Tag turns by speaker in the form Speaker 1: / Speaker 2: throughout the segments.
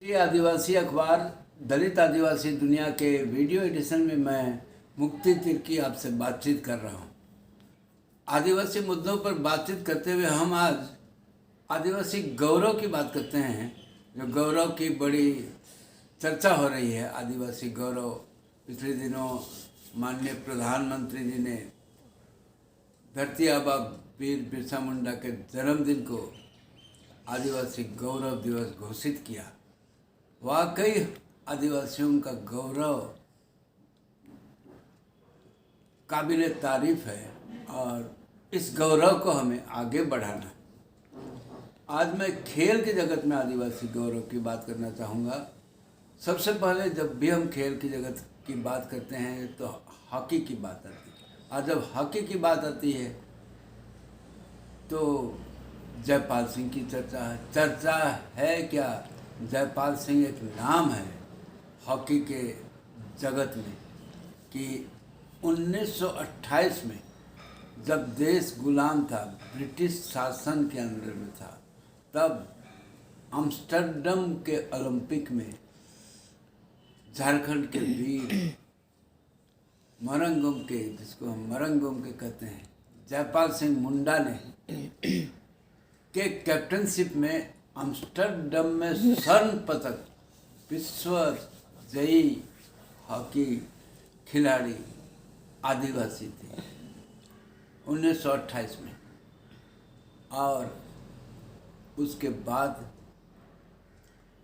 Speaker 1: ये आदिवासी अखबार दलित आदिवासी दुनिया के वीडियो एडिशन में मैं मुक्ति तिर्की आपसे बातचीत कर रहा हूँ। आदिवासी मुद्दों पर बातचीत करते हुए हम आज आदिवासी गौरव की बात करते हैं, जो गौरव की बड़ी चर्चा हो रही है। आदिवासी गौरव पिछले दिनों माननीय प्रधानमंत्री जी ने धरती आबा वीर बिरसा मुंडा के जन्मदिन को आदिवासी गौरव दिवस घोषित किया। वाकई आदिवासियों का गौरव काबिल तारीफ है और इस गौरव को हमें आगे बढ़ाना है। आज मैं खेल के जगत में आदिवासी गौरव की बात करना चाहूँगा। सबसे पहले जब भी हम खेल की जगत की बात करते हैं तो हॉकी की बात आती है, और जब हॉकी की बात आती है तो जयपाल सिंह की चर्चा है क्या? जयपाल सिंह एक नाम है हॉकी के जगत में कि 1928 में जब देश गुलाम था, ब्रिटिश शासन के अंदर में था, तब आम्स्टरडम के ओलंपिक में झारखंड के वीर मरंगुम के, जिसको हम मरंगुम के कहते हैं, जयपाल सिंह मुंडा ने के कैप्टनशिप में आम्स्टरडम में स्वर्ण पदक, विश्व जयी हॉकी खिलाड़ी आदिवासी थे 1928 में। और उसके बाद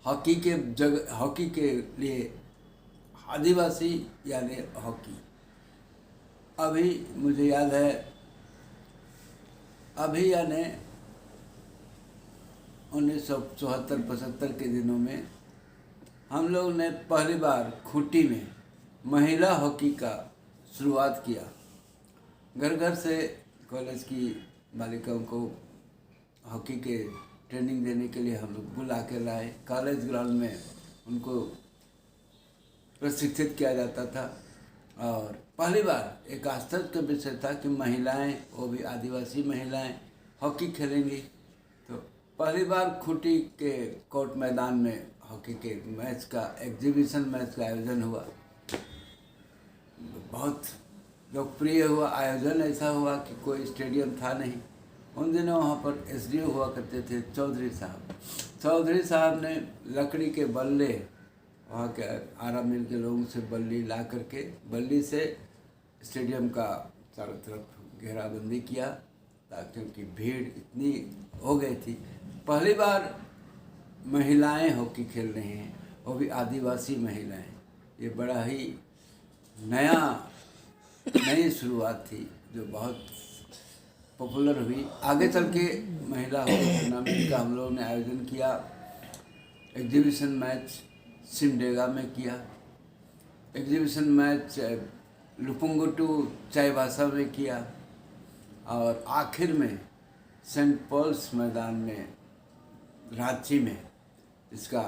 Speaker 1: हॉकी के लिए आदिवासी यानी हॉकी, अभी मुझे याद है, अभी यानी 1974-75 के दिनों में हम लोग ने पहली बार खूंटी में महिला हॉकी का शुरुआत किया। घर घर से कॉलेज की बालिकाओं को हॉकी के ट्रेनिंग देने के लिए हम लोग बुला के लाए। कॉलेज ग्राउंड में उनको प्रशिक्षित किया जाता था और पहली बार एक आश्चर्य का विषय था कि महिलाएं, वो भी आदिवासी महिलाएं, हॉकी खेलेंगी। तो पहली बार खूंटी के कोर्ट मैदान में हॉकी के मैच का, एग्जीबिशन मैच का आयोजन हुआ। बहुत लोकप्रिय हुआ आयोजन। ऐसा हुआ कि कोई स्टेडियम था नहीं। उन दिनों वहाँ पर एसडीओ हुआ करते थे चौधरी साहब। चौधरी साहब ने लकड़ी के बल्ले, वहाँ के आरा मिल के लोगों से बल्ली ला करके, बल्ली से स्टेडियम का चारों तरफ घेराबंदी किया, ताकि क्योंकि भीड़ इतनी हो गई थी। पहली बार महिलाएं हॉकी खेल रही हैं, वो भी आदिवासी महिलाएं। ये बड़ा ही नई शुरुआत थी जो बहुत पॉपुलर हुई। आगे चल के महिला हॉकी टूर्नामेंट का हम लोगों ने आयोजन किया। एग्जीबिशन मैच सिमडेगा में किया, एग्जीबिशन मैच लुपुंगुटू चाईबासा में किया, और आखिर में सेंट पॉल्स मैदान में रांची में इसका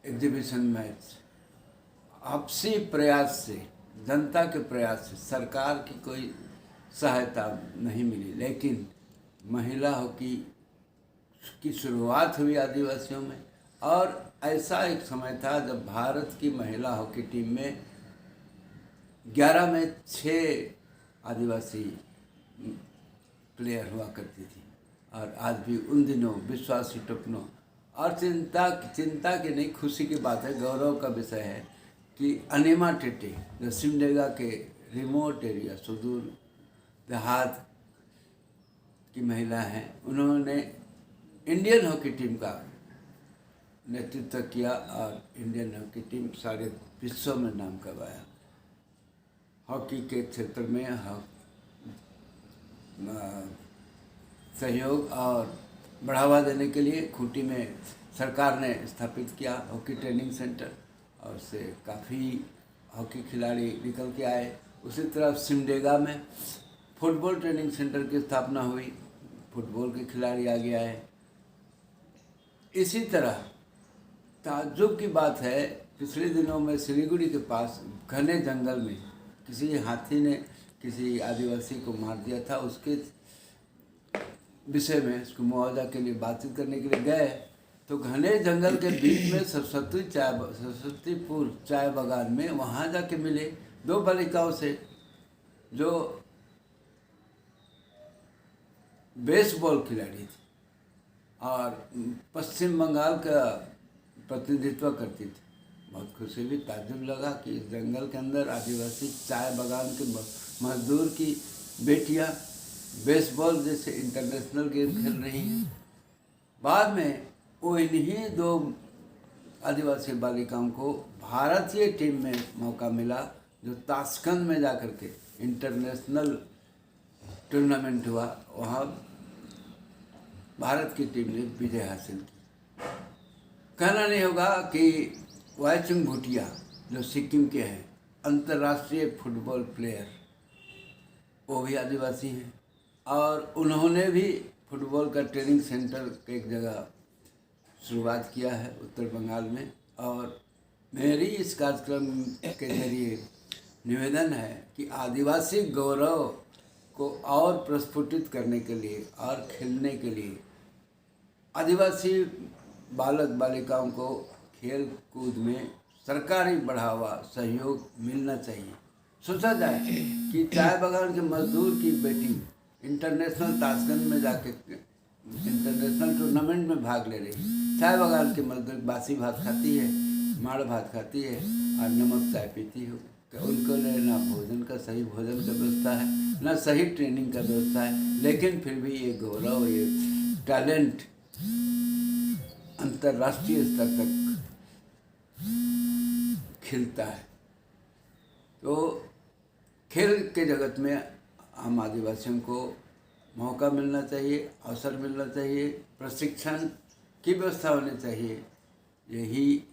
Speaker 1: एग्जीबिशन मैच आपसी प्रयास से, जनता के प्रयास से, सरकार की कोई सहायता नहीं मिली, लेकिन महिला हॉकी की शुरुआत हुई आदिवासियों में। और ऐसा एक समय था जब भारत की महिला हॉकी टीम में 11 में 6 आदिवासी प्लेयर हुआ करती थी। और आज भी उन दिनों विश्वासी टोपनो, और चिंता की नहीं, खुशी की बात है, गौरव का विषय है कि अनिमा टेटे, जो सिमडेगा के रिमोट एरिया, सुदूर देहात की महिला हैं, उन्होंने इंडियन हॉकी टीम का नेतृत्व किया और इंडियन हॉकी टीम सारे विश्व में नाम करवाया। हॉकी के क्षेत्र में सहयोग और बढ़ावा देने के लिए खूंटी में सरकार ने स्थापित किया हॉकी ट्रेनिंग सेंटर, और उससे काफ़ी हॉकी खिलाड़ी निकल के आए। उसी तरह सिमडेगा में फुटबॉल ट्रेनिंग सेंटर की स्थापना हुई, फुटबॉल के खिलाड़ी आगे आए। इसी तरह ताज्जुब की बात है, पिछले दिनों में सिलीगुड़ी के पास घने जंगल में किसी हाथी ने किसी आदिवासी को मार दिया था। उसके विषय में, उसको मुआवजा के लिए बातचीत करने के लिए गए तो घने जंगल के बीच में सरस्वतीपुर चाय बागान में वहाँ जाके मिले 2 बालिकाओं से जो बेसबॉल खिलाड़ी थी और पश्चिम बंगाल का प्रतिनिधित्व करती थी। बहुत खुशी हुई, ताज्जुब लगा कि इस जंगल के अंदर आदिवासी चाय बागान के मजदूर की बेटियां बेसबॉल जैसे इंटरनेशनल गेम खेल रही हैं। बाद में वो इन्हीं 2 आदिवासी बालिकाओं को भारतीय टीम में मौका मिला, जो ताशकंद में जाकर के इंटरनेशनल टूर्नामेंट हुआ, वहाँ भारत की टीम ने विजय हासिल की। कहना नहीं होगा कि वाईचुंग भूटिया जो सिक्किम के हैं, अंतर्राष्ट्रीय फुटबॉल प्लेयर, वो भी आदिवासी हैं और उन्होंने भी फुटबॉल का ट्रेनिंग सेंटर एक जगह शुरुआत किया है उत्तर बंगाल में। और मेरी इस कार्यक्रम के जरिए निवेदन है कि आदिवासी गौरव को और प्रस्फुटित करने के लिए और खेलने के लिए आदिवासी बालक बालिकाओं को खेल कूद में सरकारी बढ़ावा सहयोग मिलना चाहिए। सोचा जाए कि चाय बागान के मजदूर की बेटी इंटरनेशनल ताशकंद में जाके इंटरनेशनल टूर्नामेंट में भाग ले रही। चाय बागान के मजदूर बासी भात खाती है, माड़ भात खाती है और नमक चाय पीती हो। उनको ना भोजन का सही भोजन का व्यवस्था है, ना सही ट्रेनिंग का व्यवस्था है, लेकिन फिर भी ये गौरव, ये टैलेंट अंतर्राष्ट्रीय स्तर तक खिलता है। तो खेल के जगत में हम आदिवासियों को मौका मिलना चाहिए, अवसर मिलना चाहिए, प्रशिक्षण की व्यवस्था होनी चाहिए। यही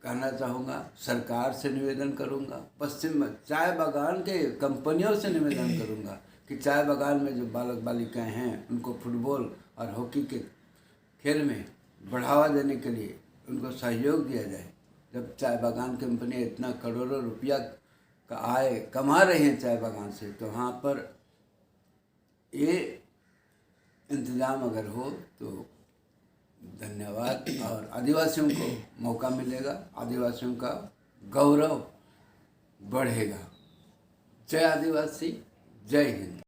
Speaker 1: कहना चाहूँगा, सरकार से निवेदन करूँगा, पश्चिम चाय बागान के कंपनियों से निवेदन करूँगा कि चाय बागान में जो बालक बालिकाएं हैं उनको फुटबॉल और हॉकी के खेल में बढ़ावा देने के लिए उनको सहयोग दिया जाए। जब चाय बागान कंपनी इतना करोड़ों रुपया का आय कमा रही हैं चाय बागान से, तो वहाँ पर ये इंतज़ाम अगर हो तो धन्यवाद और आदिवासियों को मौका मिलेगा, आदिवासियों का गौरव बढ़ेगा। जय आदिवासी, जय हिंद।